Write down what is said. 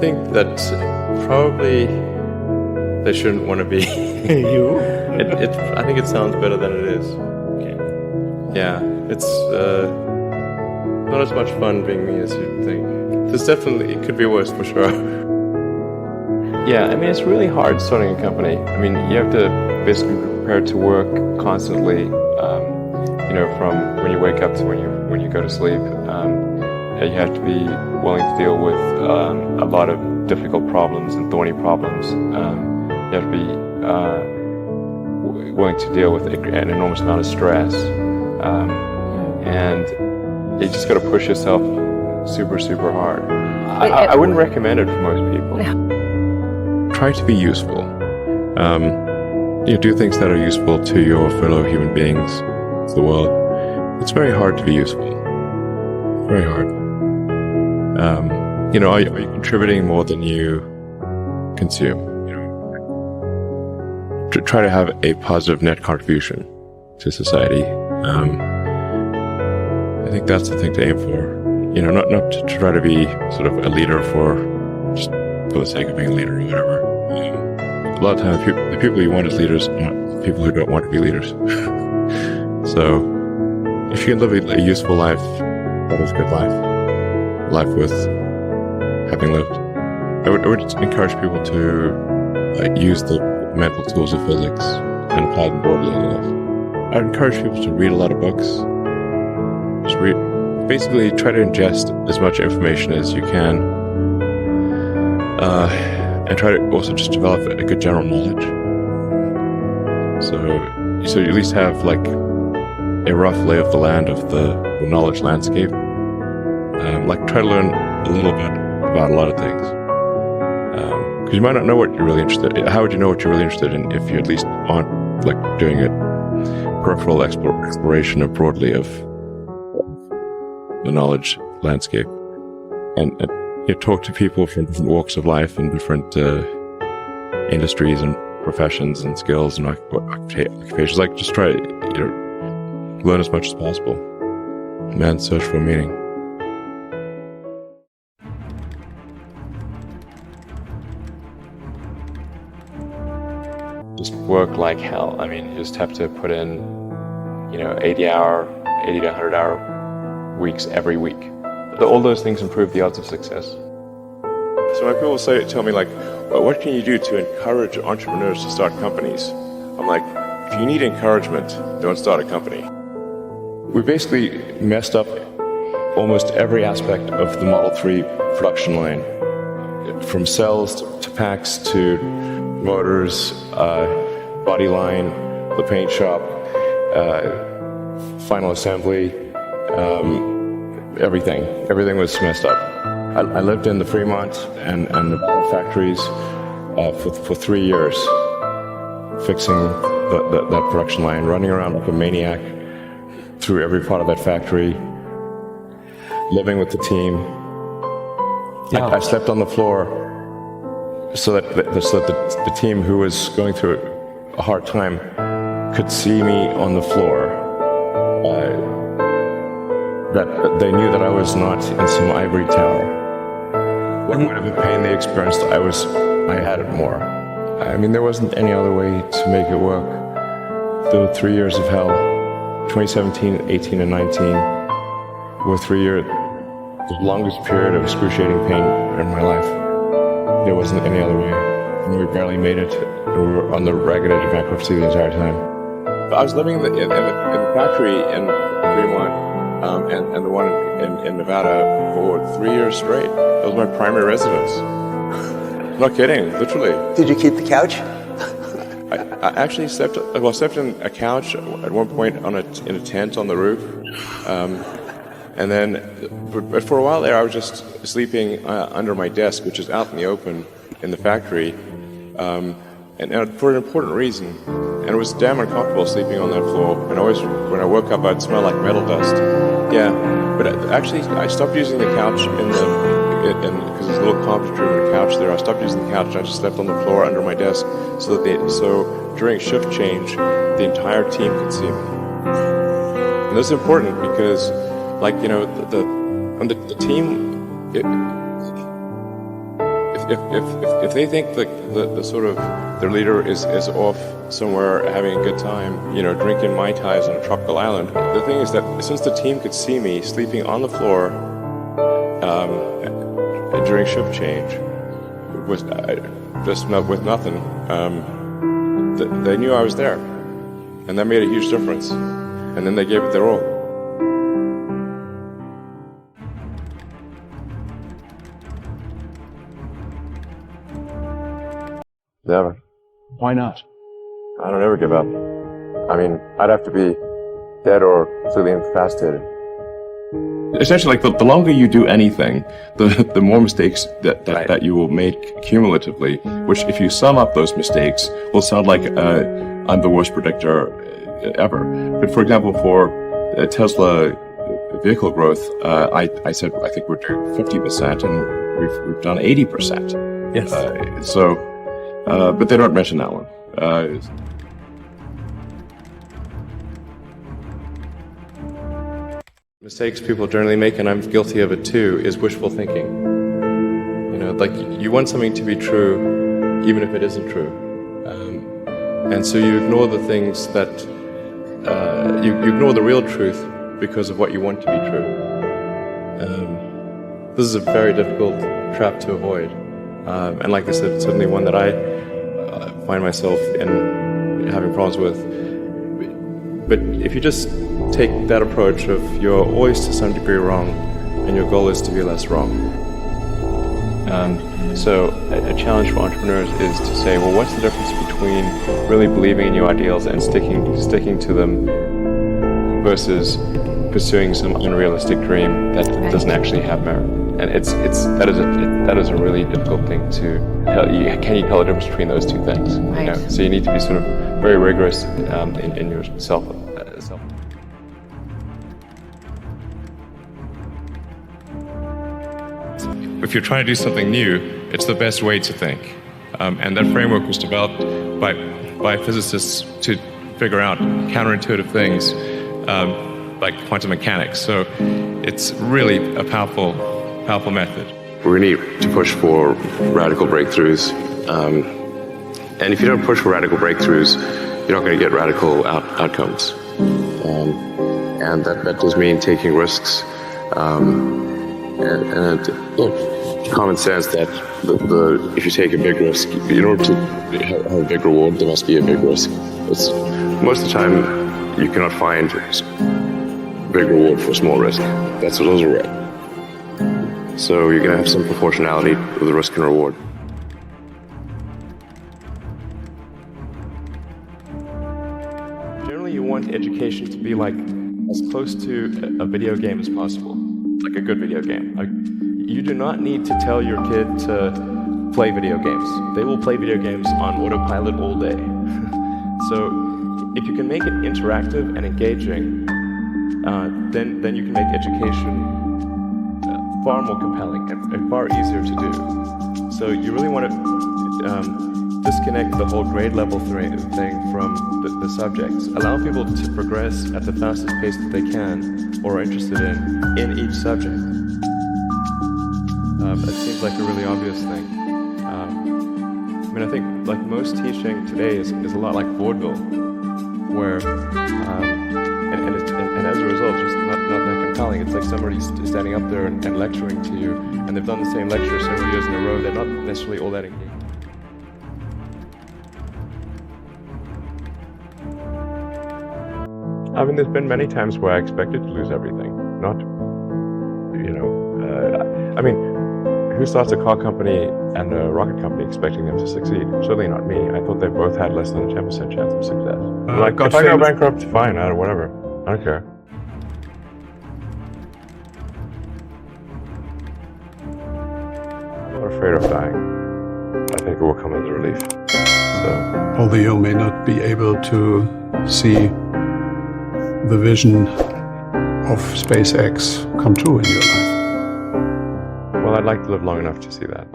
think that probably they shouldn't want to be. You? I think it sounds better than it is. Okay. Yeah, it's not as much fun being me as you'd think. It could be worse for sure. Yeah, I mean, it's really hard starting a company. I mean, you have to basically be prepared to work constantly, from when you wake up to when you go to sleep. You have to be willing to deal with a lot of difficult problems and thorny problems. You have to be willing to deal with an enormous amount of stress. And you just got to push yourself super, super hard. I wouldn't recommend it for most people. Try to be useful. Do things that are useful to your fellow human beings, to the world. It's very hard to be useful. Very hard. Are you contributing more than you consume? Try to have a positive net contribution to society. I think that's the thing to aim for. Not to try to be sort of a leader for the sake of being a leader or whatever. A lot of times, the people you want as leaders aren't people who don't want to be leaders. So, if you can live a useful life, that is a good life. A life worth having lived. I would encourage people to use the mental tools of physics and apply them broadly in life. I would encourage people to read a lot of books. Just basically try to ingest as much information as you can, and try to also just develop a good general knowledge. So you at least have like a rough lay of the land of the knowledge landscape. Try to learn a little bit about a lot of things. Because you might not know what you're really interested in. How would you know what you're really interested in if you at least aren't doing a peripheral exploration of broadly of the knowledge landscape? And you talk to people from different walks of life and different industries and professions and skills and occupations. Just try to learn as much as possible. Man's search for meaning. Just work like hell. I mean, you just have to put in, 80 to 100 hour weeks every week. All those things improve the odds of success. So when people tell me what can you do to encourage entrepreneurs to start companies? I'm like, if you need encouragement, don't start a company. We basically messed up almost every aspect of the Model 3 production line. From cells to packs to motors, body line, the paint shop, final assembly, everything. Everything was messed up. I lived in the Fremont and Nevada factories for 3 years, fixing that production line, running around like a maniac through every part of that factory, living with the team. Yeah. I slept on the floor so that the team who was going through a hard time could see me on the floor. That they knew that I was not in some ivory tower. Whatever pain they experienced, I had it more. I mean, there wasn't any other way to make it work. The 3 years of hell, 2017, 18, and 19, were 3 years, the longest period of excruciating pain in my life. There wasn't any other way. And we barely made it. We were on the ragged edge of bankruptcy the entire time. I was living in the factory in Fremont and the one in Nevada for 3 years straight. That was my primary residence. I'm not kidding, literally. Did you keep the couch? I actually slept in a couch at one point in a tent on the roof. And then, but for a while there, I was just sleeping under my desk, which is out in the open in the factory, and for an important reason. And it was damn uncomfortable sleeping on that floor. And always, when I woke up, I'd smell like metal dust. Yeah, but actually, I stopped using the couch because there's a little conference room and a couch there. I stopped using the couch. And I just slept on the floor under my desk, so during shift change, the entire team could see me. And this is important because, the team, if they think the sort of their leader is off somewhere having a good time, drinking Mai Tais on a tropical island, the thing is that since the team could see me sleeping on the floor during shift change with nothing, they knew I was there, and that made a huge difference. And then they gave it their all. Never. Why not? I don't ever give up. I mean, I'd have to be dead or completely incapacitated. Essentially, like the longer you do anything, the more mistakes that you will make cumulatively, which if you sum up those mistakes will sound like I'm the worst predictor ever. But for example, for Tesla vehicle growth, I said I think we're doing 50% and we've done 80%. Yes. But they don't mention that one. Mistakes people generally make, and I'm guilty of it too, is wishful thinking. Like you want something to be true, even if it isn't true. And so you ignore the things that, you ignore the real truth because of what you want to be true. This is a very difficult trap to avoid. And like I said, it's certainly one that I find myself in having problems with. But if you just take that approach of you're always to some degree wrong, and your goal is to be less wrong. So a challenge for entrepreneurs is to say, well, what's the difference between really believing in your ideals and sticking to them versus pursuing some unrealistic dream that doesn't actually have merit? And that is a really difficult thing to tell you. Can you tell the difference between those two things? Right. So you need to be sort of very rigorous in your self. If you're trying to do something new, it's the best way to think. And that framework was developed by physicists to figure out counterintuitive things like quantum mechanics. So it's really a powerful method. We need to push for radical breakthroughs. And if you don't push for radical breakthroughs, you're not going to get radical outcomes. And that does mean taking risks. Common sense that if you take a big risk, in order to have a big reward, there must be a big risk. Most of the time, you cannot find big reward for small risk. Those are rare. So you're going to have some proportionality with the risk and reward. Generally, you want education to be like as close to a video game as possible, like a good video game. You do not need to tell your kid to play video games. They will play video games on autopilot all day. So if you can make it interactive and engaging, then you can make education far more compelling and far easier to do. So you really want to disconnect the whole grade level thing from the subjects. Allow people to progress at the fastest pace that they can or are interested in each subject. That seems like a really obvious thing. I think like most teaching today is a lot like vaudeville, where and as a result, just not that compelling. It's like somebody standing up there and lecturing to you, and they've done the same lecture several years in a row. They're not necessarily all that engaged. There's been many times where I expected to lose everything. Who starts a car company and a rocket company expecting them to succeed? Certainly not me. I thought they both had less than a 10% chance of success. If I go bankrupt, fine, whatever. I don't care. I'm not afraid of dying. I think it will come as a relief. Although you may not be able to see the vision of SpaceX come true in your life. Well, I'd like to live long enough to see that.